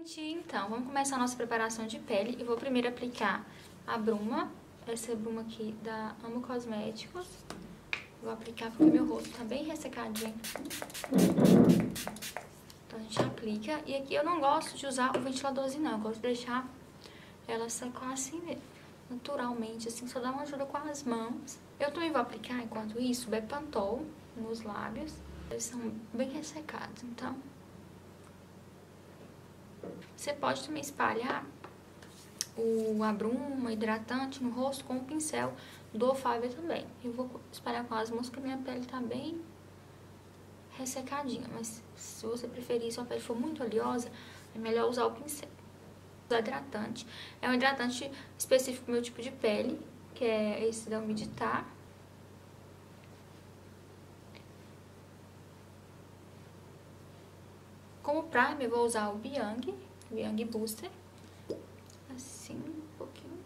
Gente, então, vamos começar a nossa preparação de pele. Eu vou primeiro aplicar a bruma, essa bruma aqui da Amo Cosméticos. Vou aplicar porque meu rosto tá bem ressecadinho. Então a gente aplica. E aqui eu não gosto de usar o ventiladorzinho não, eu gosto de deixar ela secar assim mesmo, naturalmente, assim, só dá uma ajuda com as mãos. Eu também vou aplicar, enquanto isso, Bepantol nos lábios. Eles são bem ressecados, então... Você pode também espalhar a bruma hidratante no rosto com o pincel do Ofávia também. Eu vou espalhar com as mãos porque minha pele tá bem ressecadinha, mas se você preferir, se a pele for muito oleosa, é melhor usar o pincel. O hidratante é um hidratante específico pro meu tipo de pele, que é esse da Umeditar. Como primer, eu vou usar o Biang Booster. Assim, um pouquinho.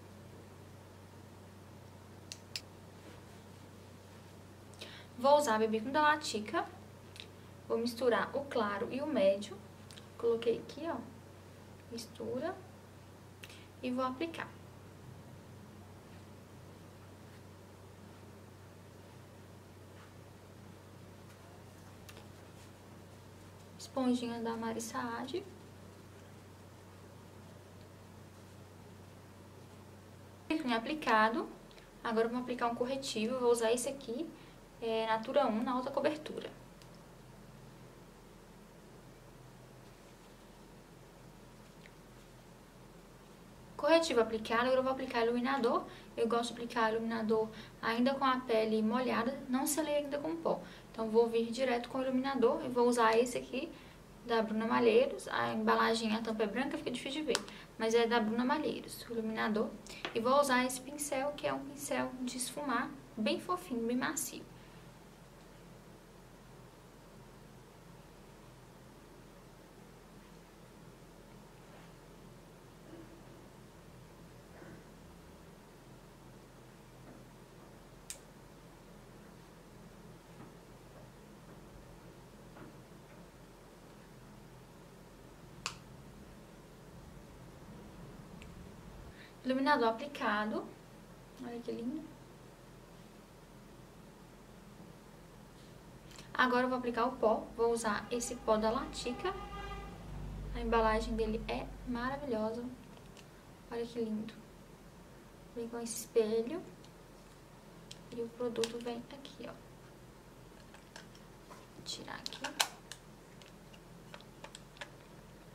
Vou usar a BB Cream da Latica. Vou misturar o claro e o médio. Coloquei aqui, ó. Mistura. E vou aplicar. Esponjinha da Mari Saad. Aplicado. Agora vamos aplicar um corretivo. Eu vou usar esse aqui, Natura 1, na alta cobertura. Corretivo aplicado, agora eu vou aplicar iluminador. Eu gosto de aplicar iluminador ainda com a pele molhada, não selei ainda com pó. Então vou vir direto com o iluminador e vou usar esse aqui da Bruna Malheiros. A embalagem, a tampa é branca, fica difícil de ver, mas é da Bruna Malheiros, o iluminador. E vou usar esse pincel, que é um pincel de esfumar, bem fofinho, bem macio. Iluminador aplicado. Olha que lindo. Agora eu vou aplicar o pó. Vou usar esse pó da Latica. A embalagem dele é maravilhosa. Olha que lindo. Vem com esse espelho. E o produto vem aqui, ó. Vou tirar aqui.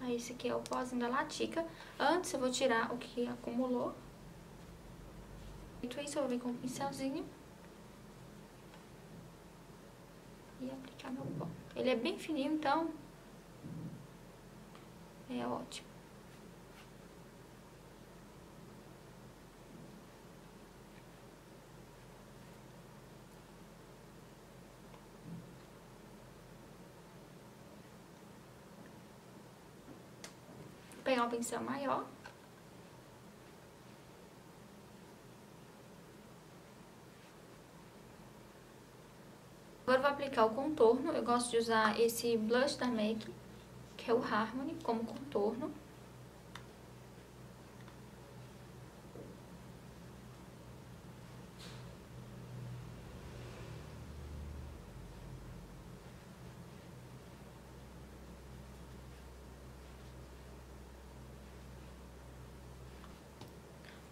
Aí esse aqui é o pozinho da Latica. Antes eu vou tirar o que acumulou. Feito isso, eu vou vir com o pincelzinho e aplicar meu pó. Ele é bem fininho, então é ótimo. Vou pegar um pincel maior. Agora eu vou aplicar o contorno. Eu gosto de usar esse blush da MAC, que é o Harmony, como contorno.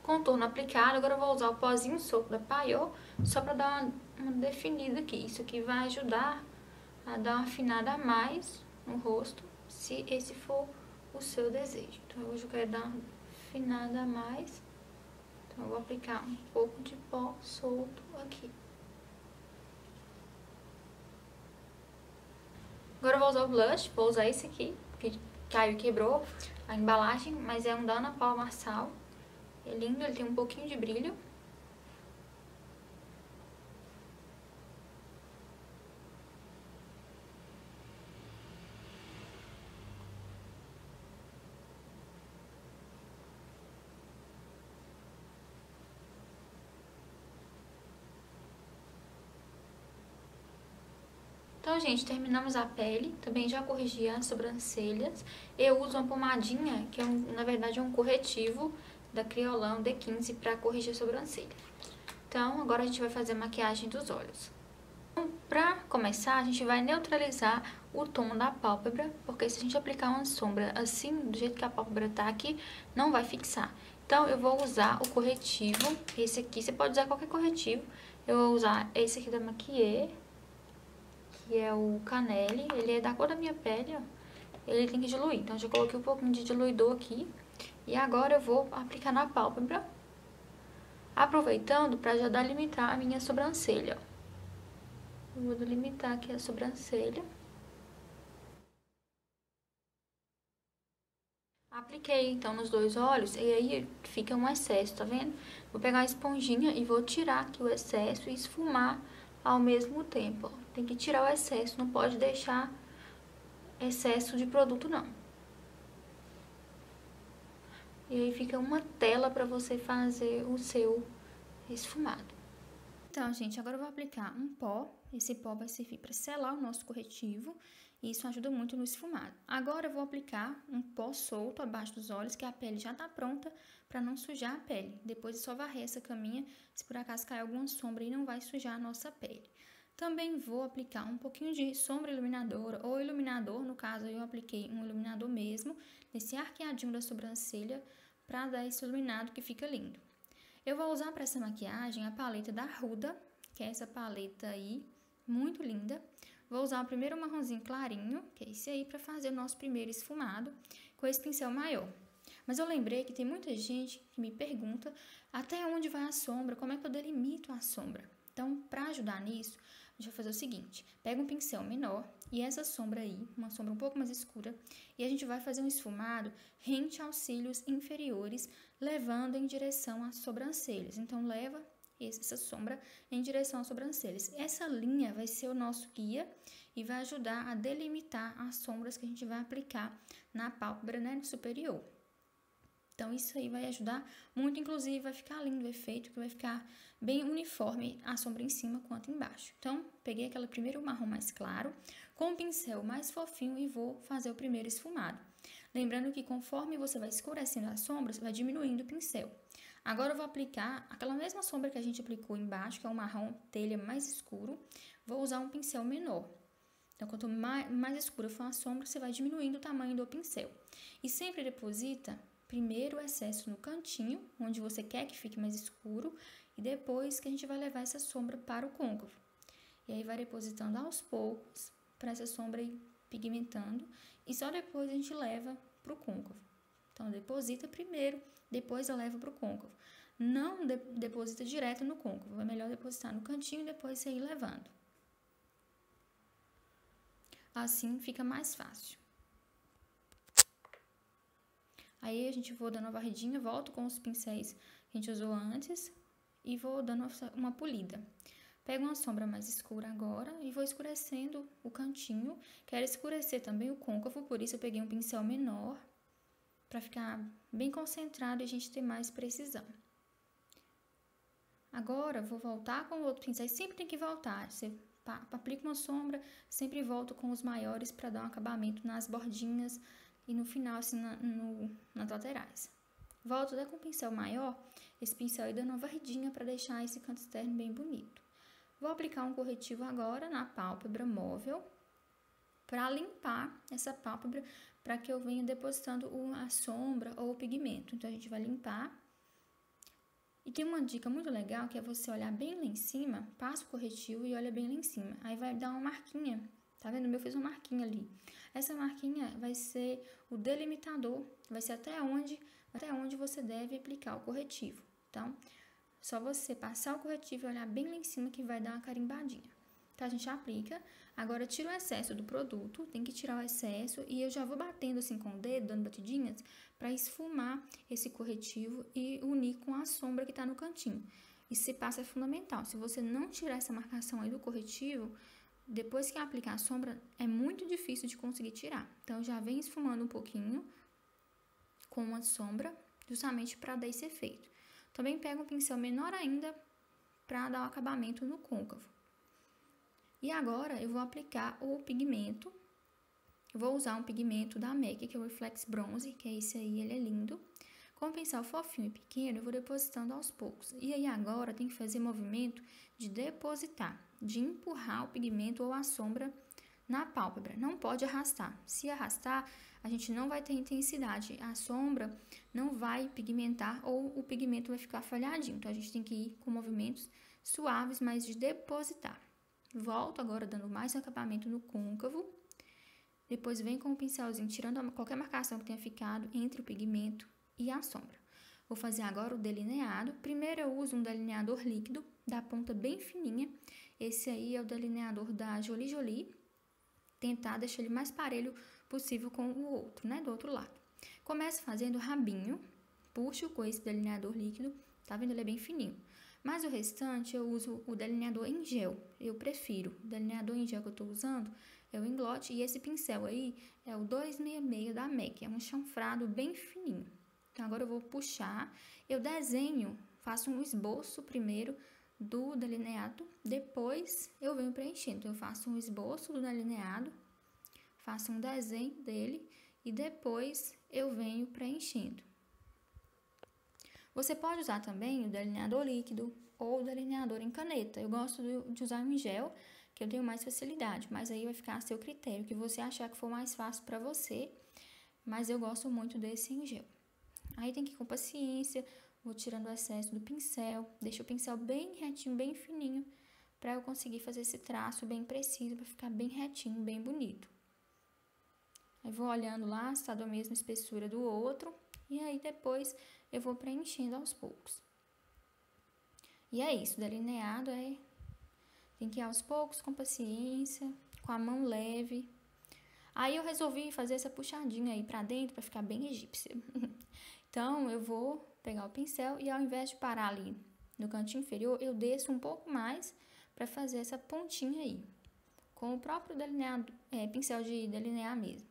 Contorno aplicado, agora eu vou usar o pozinho solto da Paiô, só pra dar uma definida aqui. Isso aqui vai ajudar a dar uma afinada a mais no rosto, se esse for o seu desejo. Então hoje eu quero dar uma afinada a mais, então eu vou aplicar um pouco de pó solto aqui. Agora eu vou usar o blush, vou usar esse aqui, que caiu e quebrou a embalagem, mas é um da Ana Paula Marçal. É lindo, ele tem um pouquinho de brilho. Então, gente, terminamos a pele, também já corrigi as sobrancelhas. Eu uso uma pomadinha, que na verdade é um corretivo da Criolão D15 para corrigir a sobrancelha. Então, agora a gente vai fazer a maquiagem dos olhos. Então, para começar, a gente vai neutralizar o tom da pálpebra, porque se a gente aplicar uma sombra assim, do jeito que a pálpebra tá aqui, não vai fixar. Então, eu vou usar o corretivo, esse aqui, você pode usar qualquer corretivo. Eu vou usar esse aqui da Maquier, que é o Canelle, ele é da cor da minha pele, ó. Ele tem que diluir, então eu já coloquei um pouquinho de diluidor aqui. E agora eu vou aplicar na pálpebra, aproveitando para já delimitar a minha sobrancelha, ó. Eu vou delimitar aqui a sobrancelha. Apliquei então nos dois olhos e aí fica um excesso, tá vendo? Vou pegar a esponjinha e vou tirar aqui o excesso e esfumar ao mesmo tempo, ó. Tem que tirar o excesso, não pode deixar excesso de produto não. E aí fica uma tela para você fazer o seu esfumado. Então, gente, agora eu vou aplicar um pó. Esse pó vai servir para selar o nosso corretivo e isso ajuda muito no esfumado. Agora eu vou aplicar um pó solto abaixo dos olhos, que a pele já tá pronta para não sujar a pele. Depois é só varrer essa caminha, se por acaso cair alguma sombra e não vai sujar a nossa pele. Também vou aplicar um pouquinho de sombra iluminadora ou iluminador, no caso eu apliquei um iluminador mesmo, nesse arqueadinho da sobrancelha, para dar esse iluminado que fica lindo. Eu vou usar para essa maquiagem a paleta da Huda, que é essa paleta aí, muito linda. Vou usar o primeiro marronzinho clarinho, que é esse aí, para fazer o nosso primeiro esfumado com esse pincel maior. Mas eu lembrei que tem muita gente que me pergunta até onde vai a sombra, como é que eu delimito a sombra. Então, para ajudar nisso, a gente vai fazer o seguinte: pega um pincel menor e essa sombra aí, uma sombra um pouco mais escura, e a gente vai fazer um esfumado rente aos cílios inferiores, levando em direção às sobrancelhas. Então, leva essa sombra em direção às sobrancelhas. Essa linha vai ser o nosso guia e vai ajudar a delimitar as sombras que a gente vai aplicar na pálpebra, né, superior. Então, isso aí vai ajudar muito, inclusive vai ficar lindo o efeito, que vai ficar bem uniforme a sombra em cima quanto embaixo. Então, peguei aquele primeiro marrom mais claro, com o pincel mais fofinho e vou fazer o primeiro esfumado. Lembrando que conforme você vai escurecendo as sombras, vai diminuindo o pincel. Agora eu vou aplicar aquela mesma sombra que a gente aplicou embaixo, que é o marrom telha mais escuro, vou usar um pincel menor. Então, quanto mais escura for a sombra, você vai diminuindo o tamanho do pincel. E sempre deposita primeiro o excesso no cantinho, onde você quer que fique mais escuro, e depois que a gente vai levar essa sombra para o côncavo. E aí vai depositando aos poucos, para essa sombra ir pigmentando, e só depois a gente leva para o côncavo. Então, deposita primeiro, depois eu levo para o côncavo. Não deposita direto no côncavo, é melhor depositar no cantinho e depois você ir levando. Assim fica mais fácil. Aí a gente vou dando uma varridinha, volto com os pincéis que a gente usou antes e vou dando uma polida. Pego uma sombra mais escura agora e vou escurecendo o cantinho. Quero escurecer também o côncavo, por isso eu peguei um pincel menor para ficar bem concentrado e a gente ter mais precisão. Agora vou voltar com o outro pincel, sempre tem que voltar. Você aplica uma sombra, sempre volto com os maiores para dar um acabamento nas bordinhas e no final, assim, nas laterais. Volto até com o pincel maior, esse pincel aí dando uma varridinha para deixar esse canto externo bem bonito. Vou aplicar um corretivo agora na pálpebra móvel, para limpar essa pálpebra, para que eu venha depositando a sombra ou o pigmento. Então, a gente vai limpar. E tem uma dica muito legal, que é você olhar bem lá em cima, passa o corretivo e olha bem lá em cima. Aí vai dar uma marquinha. Tá vendo? O meu fez uma marquinha ali. Essa marquinha vai ser o delimitador, vai ser até onde você deve aplicar o corretivo. Então, só você passar o corretivo e olhar bem lá em cima que vai dar uma carimbadinha. Então, a gente aplica. Agora, tira o excesso do produto, tem que tirar o excesso e eu já vou batendo assim com o dedo, dando batidinhas, para esfumar esse corretivo e unir com a sombra que tá no cantinho. Esse passo é fundamental. Se você não tirar essa marcação aí do corretivo, depois que aplicar a sombra, é muito difícil de conseguir tirar. Então, já vem esfumando um pouquinho com uma sombra, justamente para dar esse efeito. Também pego um pincel menor ainda para dar o acabamento no côncavo. E agora eu vou aplicar o pigmento. Eu vou usar um pigmento da MAC, que é o Reflex Bronze, que é esse aí, ele é lindo. Com o pincel fofinho e pequeno, eu vou depositando aos poucos. E aí agora tem que fazer movimento de depositar, de empurrar o pigmento ou a sombra na pálpebra. Não pode arrastar. Se arrastar, a gente não vai ter intensidade. A sombra não vai pigmentar ou o pigmento vai ficar falhadinho. Então, a gente tem que ir com movimentos suaves, mas de depositar. Volto agora dando mais acabamento no côncavo. Depois vem com o pincelzinho tirando qualquer marcação que tenha ficado entre o pigmento e a sombra. Vou fazer agora o delineado. Primeiro eu uso um delineador líquido, da ponta bem fininha. Esse aí é o delineador da Jolie Jolie. Tentar deixar ele mais parelho possível com o outro, né, do outro lado. Começo fazendo o rabinho, puxo com esse delineador líquido, tá vendo? Ele é bem fininho. Mas o restante eu uso o delineador em gel, eu prefiro. O delineador em gel que eu tô usando é o Inglot e esse pincel aí é o 266 da MAC, é um chanfrado bem fininho. Então, agora eu vou puxar, eu desenho, faço um esboço primeiro do delineado, depois eu venho preenchendo. Então, eu faço um esboço do delineado, faço um desenho dele e depois eu venho preenchendo. Você pode usar também o delineador líquido ou o delineador em caneta. Eu gosto de usar em gel, que eu tenho mais facilidade, mas aí vai ficar a seu critério, que você achar que for mais fácil para você, mas eu gosto muito desse em gel. Aí tem que ir com paciência, vou tirando o excesso do pincel, deixo o pincel bem retinho, bem fininho, para eu conseguir fazer esse traço bem preciso, para ficar bem retinho, bem bonito. Aí vou olhando lá se tá da mesma espessura do outro, e aí depois eu vou preenchendo aos poucos. E é isso, delineado tem que ir aos poucos, com paciência, com a mão leve. Aí eu resolvi fazer essa puxadinha aí pra dentro, pra ficar bem egípcia. Então, eu vou pegar o pincel e ao invés de parar ali no cantinho inferior, eu desço um pouco mais pra fazer essa pontinha aí. Com o próprio delineado, pincel de delinear mesmo.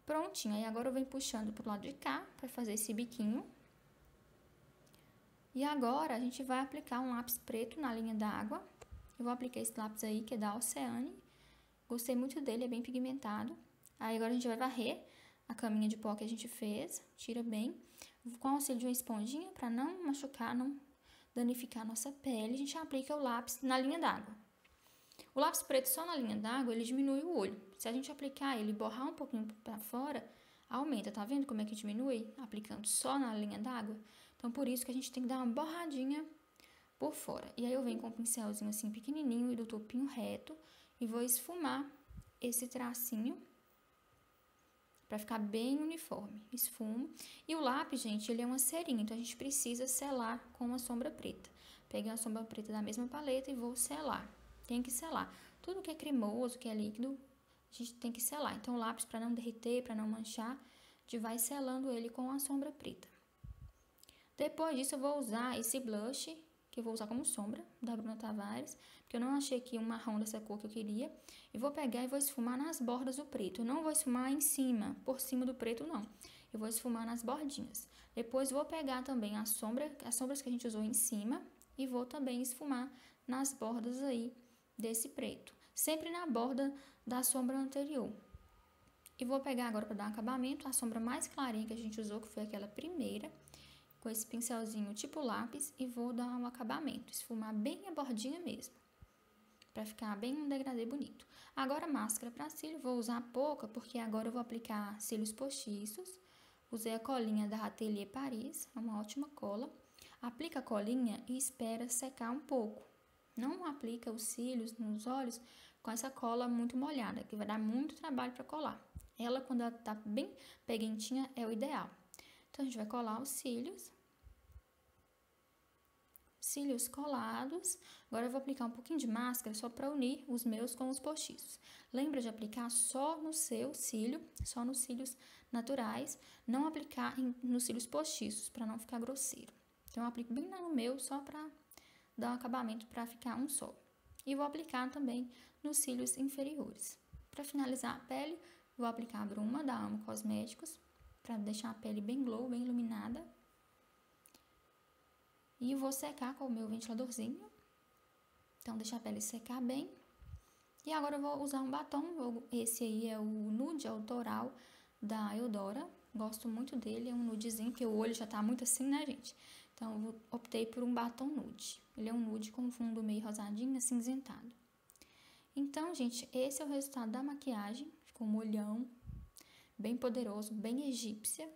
Prontinho, aí agora eu venho puxando pro lado de cá pra fazer esse biquinho. E agora a gente vai aplicar um lápis preto na linha d'água. Eu vou aplicar esse lápis aí, que é da Oceane. Gostei muito dele, é bem pigmentado. Aí agora a gente vai varrer a caminha de pó que a gente fez, tira bem. Com auxílio de uma esponjinha, para não machucar, não danificar a nossa pele, a gente aplica o lápis na linha d'água. O lápis preto só na linha d'água, ele diminui o olho. Se a gente aplicar ele e borrar um pouquinho para fora, aumenta. Tá vendo como é que diminui? Aplicando só na linha d'água. Então, por isso que a gente tem que dar uma borradinha por fora. E aí eu venho com um pincelzinho assim pequenininho e do topinho reto e vou esfumar esse tracinho para ficar bem uniforme. Esfumo. E o lápis, gente, ele é uma cerinha, então a gente precisa selar com uma sombra preta. Peguei uma sombra preta da mesma paleta e vou selar. Tem que selar. Tudo que é cremoso, que é líquido, a gente tem que selar. Então o lápis, para não derreter, para não manchar, a gente vai selando ele com a sombra preta. Depois disso eu vou usar esse blush, que eu vou usar como sombra, da Bruna Tavares, porque eu não achei aqui um marrom dessa cor que eu queria. E vou pegar e vou esfumar nas bordas do preto. Eu não vou esfumar em cima, por cima do preto, não. Eu vou esfumar nas bordinhas. Depois vou pegar também as sombras que a gente usou em cima, e vou também esfumar nas bordas aí desse preto. Sempre na borda da sombra anterior. E vou pegar agora para dar um acabamento, a sombra mais clarinha que a gente usou, que foi aquela primeira, com esse pincelzinho tipo lápis, e vou dar um acabamento, esfumar bem a bordinha mesmo, para ficar bem um degradê bonito. Agora máscara para cílio, vou usar pouca, porque agora eu vou aplicar cílios postiços. Usei a colinha da Atelier Paris, é uma ótima cola. Aplica a colinha e espera secar um pouco. Não aplica os cílios nos olhos com essa cola muito molhada, que vai dar muito trabalho para colar. Ela, quando ela tá bem peguentinha, é o ideal. Então, a gente vai colar os cílios colados. Agora eu vou aplicar um pouquinho de máscara só para unir os meus com os postiços. Lembra de aplicar só no seu cílio, só nos cílios naturais, não aplicar nos cílios postiços, para não ficar grosseiro. Então eu aplico bem lá no meu, só para dar um acabamento, para ficar um só. E vou aplicar também nos cílios inferiores. Para finalizar a pele, vou aplicar a bruma da Amo Cosméticos, para deixar a pele bem glow, bem iluminada. E vou secar com o meu ventiladorzinho. Então, deixar a pele secar bem. E agora eu vou usar um batom, esse aí é o Nude Autoral da Eudora. Gosto muito dele, é um nudezinho, porque o olho já tá muito assim, né, gente? Então eu optei por um batom nude. Ele é um nude com fundo meio rosadinho, acinzentado. Então, gente, esse é o resultado da maquiagem. Ficou um molhão, bem poderoso, bem egípcia.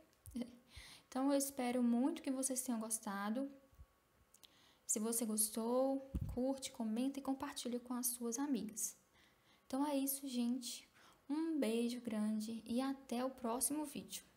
Então eu espero muito que vocês tenham gostado. Se você gostou, curte, comenta e compartilha com as suas amigas. Então é isso, gente. Um beijo grande e até o próximo vídeo.